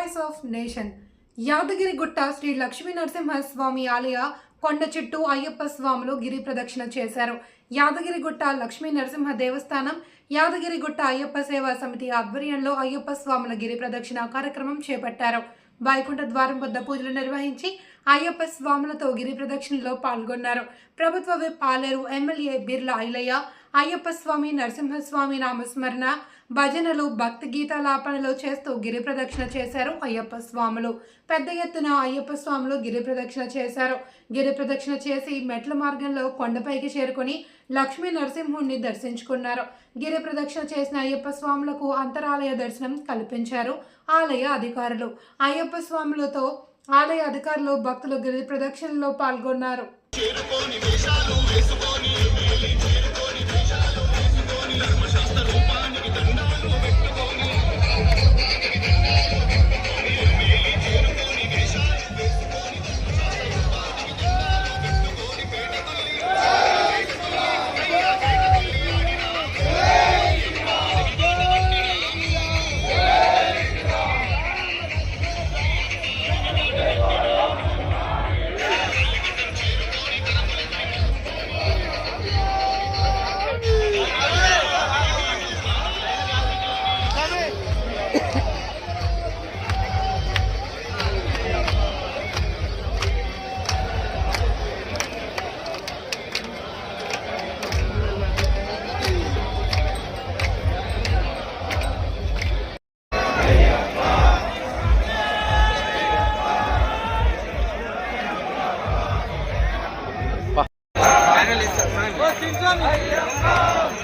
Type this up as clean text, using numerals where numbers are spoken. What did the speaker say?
Voice of nation. Yadagirigutta Sri Lakshmi Narasimhaswamy ఆలయ కొండ చుట్టూ అయ్యప్ప స్వాములు గిరి ప్రదక్షిణ చేశారు. యాదగిరిగుట్ట లక్ష్మీ నరసింహ దేవస్థానం, యాదగిరిగుట్ట అయ్యప్ప సేవా సమితి ఆధ్వర్యంలో అయ్యప్ప స్వాముల గిరి ప్రదక్షిణ కార్యక్రమం చేపట్టారు. వైకుంఠ ద్వారం వద్ద పూజలు నిర్వహించి అయ్యప్ప స్వాములతో గిరి ప్రదక్షిణలో పాల్గొన్నారు. ప్రభుత్వ విప్ పాలేరు ఎమ్మెల్యే బిర్లా ఐలయ్య అయ్యప్ప స్వామి నరసింహస్వామి నామస్మరణ, భజనలు, భక్తి గీతాలాపనలు చేస్తూ గిరి ప్రదక్షిణ చేశారు. అయ్యప్ప స్వాములు పెద్ద ఎత్తున అయ్యప్ప స్వాములు గిరి ప్రదక్షిణ చేశారు. గిరి ప్రదక్షిణ చేసి మెట్ల మార్గంలో కొండపైకి చేరుకుని లక్ష్మీ నరసింహుణ్ణి దర్శించుకున్నారు. గిరి ప్రదక్షిణ చేసిన అయ్యప్ప స్వాములకు అంతరాలయ దర్శనం కల్పించారు ఆలయ అధికారులు. అయ్యప్ప స్వాములతో ఆలయ అధికారులు, భక్తులు గిరి ప్రదక్షిణలో పాల్గొన్నారు. Finally,